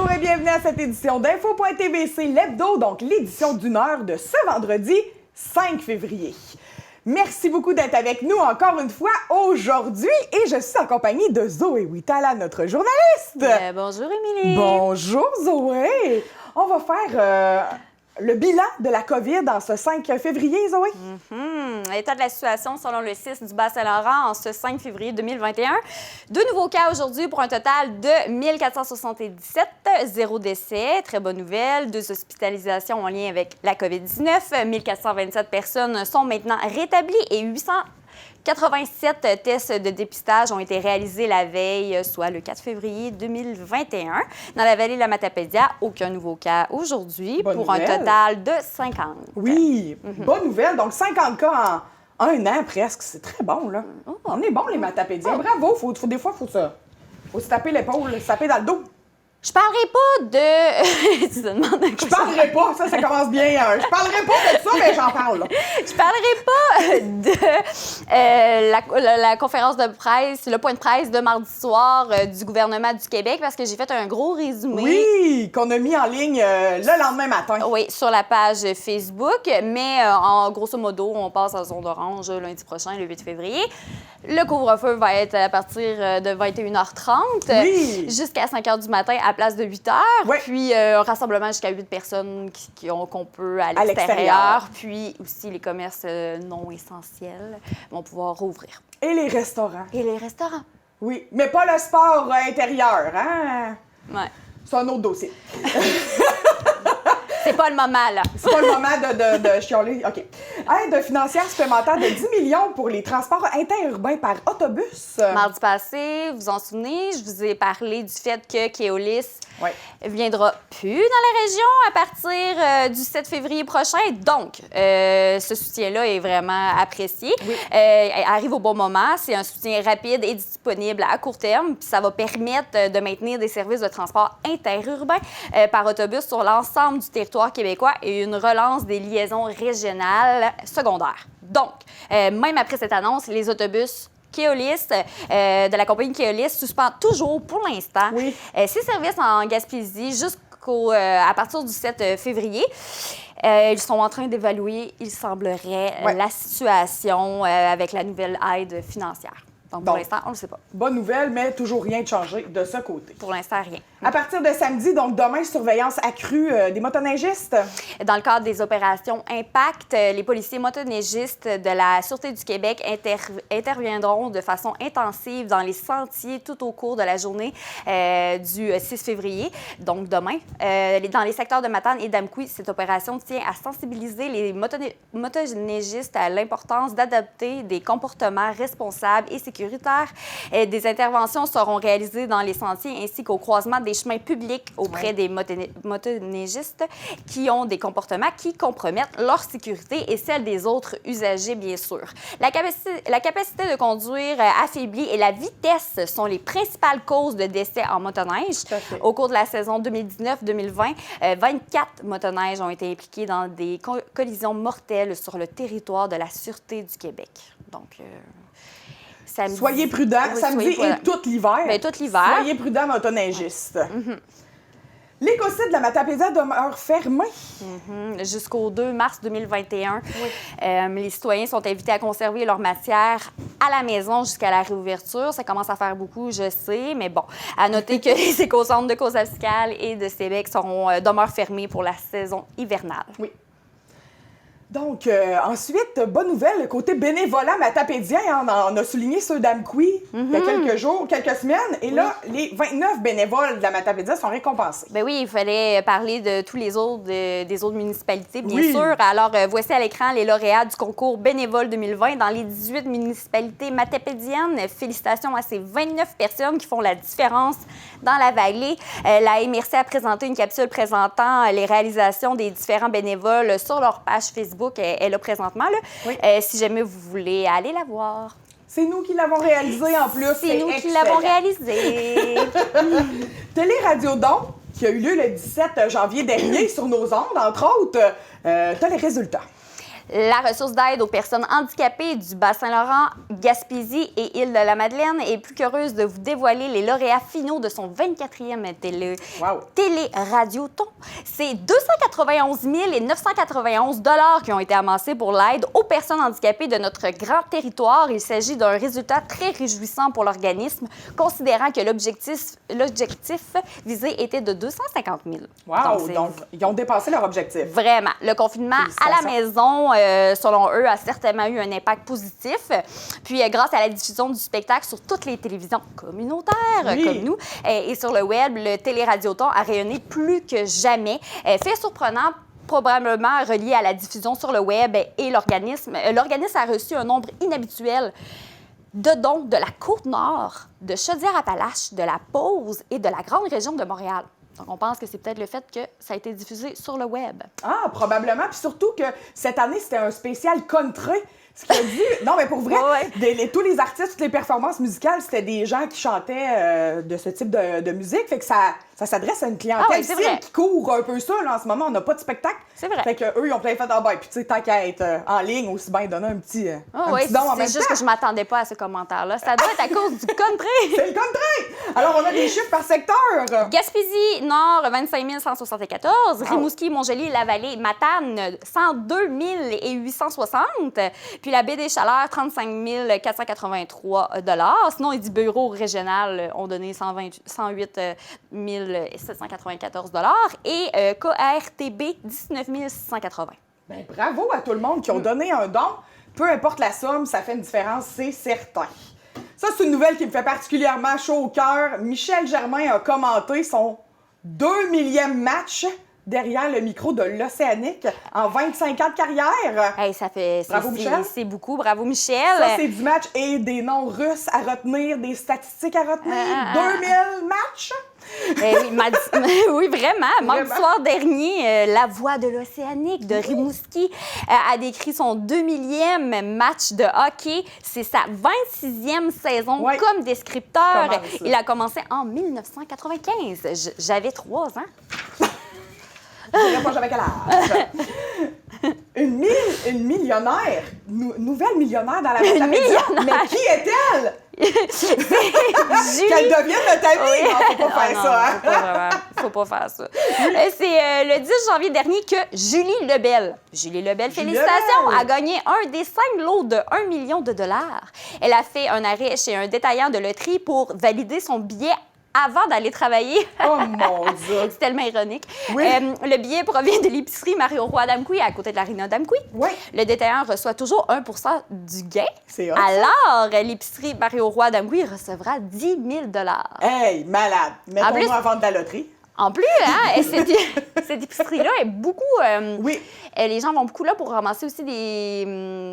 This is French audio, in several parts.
Bonjour et bienvenue à cette édition d'Info.tvc, l'hebdo, donc l'édition d'une heure de ce vendredi 5 février. Merci beaucoup d'être avec nous encore une fois aujourd'hui et je suis en compagnie de Zoé Huitala, notre journaliste. Bonjour Émilie. Bonjour Zoé. On va faire le bilan de la COVID en ce 5 février, Zoé. L'état de la situation selon le CIS du Bas-Saint-Laurent en ce 5 février 2021. 2 nouveaux cas aujourd'hui pour un total de 1477, 0 décès. Très bonne nouvelle. 2 hospitalisations en lien avec la COVID-19. 1427 personnes sont maintenant rétablies et 887 tests de dépistage ont été réalisés la veille, soit le 4 février 2021. Dans la vallée de la Matapédia, aucun nouveau cas aujourd'hui pour un total de 50. Oui, bonne nouvelle. Donc 50 cas en un an presque. C'est très bon, là. On est bons, les Matapédiens. Bravo. Des fois, il faut se taper l'épaule, se taper dans le dos. Je parlerai pas de... tu te demandes de quoi Je parlerai pas, ça commence bien. Je parlerai pas de ça, mais j'en parle. Là. Je parlerai pas de la conférence de presse, le point de presse de mardi soir du gouvernement du Québec parce que j'ai fait un gros résumé. Oui, qu'on a mis en ligne le lendemain matin. Oui, sur la page Facebook, mais en grosso modo, on passe à la zone orange lundi prochain, le 8 février. Le couvre-feu va être à partir de 21h30 jusqu'à 5h du matin à place de 8h. Oui. Puis un rassemblement jusqu'à 8 personnes qu'on peut à l'extérieur. Puis aussi les commerces non essentiels vont pouvoir rouvrir. Et les restaurants. Et les restaurants. Oui, mais pas le sport intérieur, hein? Ouais. C'est un autre dossier. C'est pas le moment, là. C'est pas le moment de chialer. OK. Aide financière supplémentaire de 10 millions pour les transports interurbains par autobus. Mardi passé, vous vous en souvenez, je vous ai parlé du fait que Keolis viendra plus dans la région à partir du 7 février prochain. Donc, ce soutien-là est vraiment apprécié. Oui. Arrive au bon moment. C'est un soutien rapide et disponible à court terme. Puis ça va permettre de maintenir des services de transport interurbain par autobus sur l'ensemble du territoire québécois et une relance des liaisons régionales secondaires. Donc, même après cette annonce, les autobus Keolis, de la compagnie Keolis, suspend toujours, pour l'instant, ses services en Gaspésie à partir du 7 février. Ils sont en train d'évaluer, il semblerait, la situation avec la nouvelle aide financière. Donc, pour l'instant, on ne le sait pas. Bonne nouvelle, mais toujours rien de changé de ce côté. Pour l'instant, rien. À partir de samedi, donc demain, surveillance accrue des motoneigistes. Dans le cadre des opérations Impact, les policiers motoneigistes de la Sûreté du Québec interviendront de façon intensive dans les sentiers tout au cours de la journée du 6 février, donc demain. Dans les secteurs de Matane et d'Amqui, cette opération tient à sensibiliser les motoneigistes à l'importance d'adopter des comportements responsables et sécuritaires. Des interventions seront réalisées dans les sentiers ainsi qu'au croisement des chemins publics auprès des motoneigistes qui ont des comportements qui compromettent leur sécurité et celle des autres usagers, bien sûr. La capacité de conduire affaiblie et la vitesse sont les principales causes de décès en motoneige. Au cours de la saison 2019-2020, 24 motoneiges ont été impliqués dans des collisions mortelles sur le territoire de la Sûreté du Québec. Donc, samedi. Soyez prudents, samedi et tout l'hiver. Bien, tout l'hiver. Soyez prudents, motoneigistes. L'écocide de la Matapédia demeure fermé. Jusqu'au 2 mars 2021. Les citoyens sont invités à conserver leur matière à la maison jusqu'à la réouverture. Ça commence à faire beaucoup, je sais, mais bon. À noter que les écocentres de Cosapiscale et de Sébec demeurent fermés pour la saison hivernale. Oui. Donc, ensuite, bonne nouvelle, côté bénévolat matapédien, on a souligné ceux d'Amqui il y a quelques jours, quelques semaines, et là, les 29 bénévoles de la Matapédia sont récompensés. Bien oui, il fallait parler de tous les autres, des autres municipalités, bien sûr. Alors, voici à l'écran les lauréats du concours bénévole 2020 dans les 18 municipalités matapédiennes. Félicitations à ces 29 personnes qui font la différence dans la vallée. La MRC a présenté une capsule présentant les réalisations des différents bénévoles sur leur page Facebook. Elle est là présentement, là. Si jamais vous voulez aller la voir. C'est nous qui l'avons réalisé en plus. C'est nous qui l'avons réalisé. Télé-Radio-Don, qui a eu lieu le 17 janvier dernier sur nos ondes, entre autres, t'as les résultats. La ressource d'aide aux personnes handicapées du Bas-Saint-Laurent, Gaspésie et Île-de-la-Madeleine est plus qu'heureuse de vous dévoiler les lauréats finaux de son 24e Télé-Radioton. C'est 291 991 $ qui ont été amassés pour l'aide aux personnes handicapées de notre grand territoire. Il s'agit d'un résultat très réjouissant pour l'organisme, considérant que l'objectif visé était de 250 000. Wow! Donc, ils ont dépassé leur objectif. Vraiment. Le confinement à la maison, selon eux, a certainement eu un impact positif. Puis, grâce à la diffusion du spectacle sur toutes les télévisions communautaires, comme nous, et sur le web, le Télé-Radioton a rayonné plus que jamais. Fait surprenant, probablement relié à la diffusion sur le web et l'organisme. L'organisme a reçu un nombre inhabituel de dons de la Côte-Nord, de Chaudière-Appalaches, de la Beauce et de la grande région de Montréal. Donc, on pense que c'est peut-être le fait que ça a été diffusé sur le web. Ah, probablement. Puis surtout que cette année, c'était un spécial country. Ce qui a dit... Non, mais pour vrai, tous les artistes, toutes les performances musicales, c'était des gens qui chantaient de ce type de musique. Fait que ça s'adresse à une clientèle cible qui court un peu ça. Là, en ce moment, on n'a pas de spectacle. C'est vrai. Fait qu'eux, ils ont plein fait en bas. Puis, tu sais, tant qu'à être en ligne, aussi bien donner un petit don en même temps. C'est juste que je m'attendais pas à ce commentaire-là. Ça doit être à cause du country. C'est le country! Alors, on a des chiffres par secteur. Gaspésie Nord, 25 174. Rimouski, Montjoli, La-Vallée, Matane, 102 860. Puis la baie des Chaleurs, 35 483 $. Sinon, il dit bureau régional ont donné 108 794 $. Et KRTB, 19 680. Bien, bravo à tout le monde qui ont donné un don. Peu importe la somme, ça fait une différence, c'est certain. Ça, c'est une nouvelle qui me fait particulièrement chaud au cœur. Michel Germain a commenté son 2 millième match derrière le micro de l'Océanique en 25 ans de carrière. Hey, Bravo, Michel. C'est beaucoup. Bravo, Michel. Ça, c'est du match et des noms russes à retenir, des statistiques à retenir. 2000 matchs. Oui, vraiment. Mardi soir dernier, la voix de l'Océanique de Rimouski a décrit son 2 millième match de hockey. C'est sa 26e saison comme descripteur. Il a commencé en 1995. J'avais 3 ans. Je dirais pas j'avais quel âge. Une millionnaire, nouvelle millionnaire dans la boîte à médias. Mais qui est-elle? Julie. Qu'elle devienne de ta vie. Non, faut pas faire ça. Faut pas faire ça. C'est le 10 janvier dernier que Julie Lebel, félicitations, a gagné un des 5 lots de 1 million $. Elle a fait un arrêt chez un détaillant de loterie pour valider son billet avant d'aller travailler. Oh mon Dieu! C'est tellement ironique. Oui. Le billet provient de l'épicerie Mario-Roy d'Amqui, à côté de l'Arena d'Amqui. Oui. Le détaillant reçoit toujours 1 % du gain. C'est hot. Alors, l'épicerie Mario-Roy d'Amqui recevra 10 000 $. Hey, malade! Mettons-nous à vendre de la loterie. En plus, hein, cette épicerie-là est beaucoup... les gens vont beaucoup là pour ramasser aussi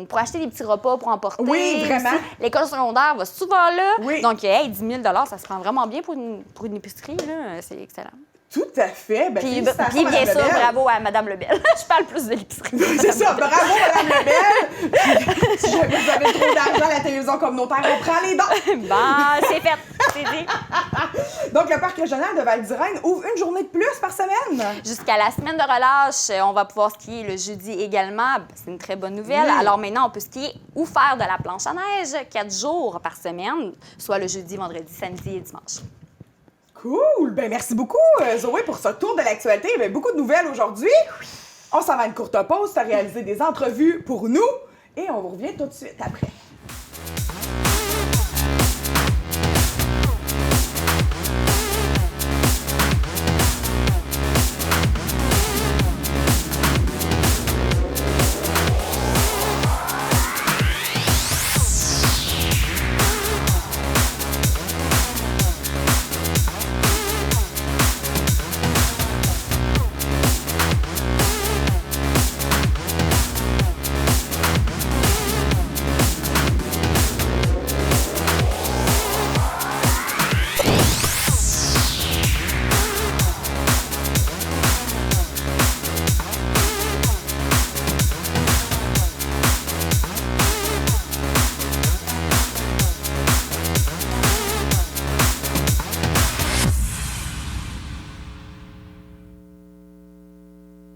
pour acheter des petits repas pour emporter. Oui, vraiment. L'école secondaire va souvent là. Oui. Donc, 10 000 $, ça se prend vraiment bien pour une épicerie. C'est excellent. Tout à fait. Ben, puis bien sûr, bravo à Mme Lebel. Je parle plus de l'épicerie. C'est ça, bravo Mme Lebel. Si jamais vous avez trop d'argent à la télévision communautaire, on prend les dons. Bon, c'est fait. C'est dit. Donc, le Parc régional de Val-d'Irène ouvre une journée de plus par semaine. Jusqu'à la semaine de relâche, on va pouvoir skier le jeudi également. C'est une très bonne nouvelle. Oui. Alors maintenant, on peut skier ou faire de la planche à neige 4 jours par semaine, soit le jeudi, vendredi, samedi et dimanche. Cool! Ben merci beaucoup, Zoé, pour ce tour de l'actualité. Il y avait beaucoup de nouvelles aujourd'hui. On s'en va à une courte pause, tu as réalisé des entrevues pour nous et on vous revient tout de suite après.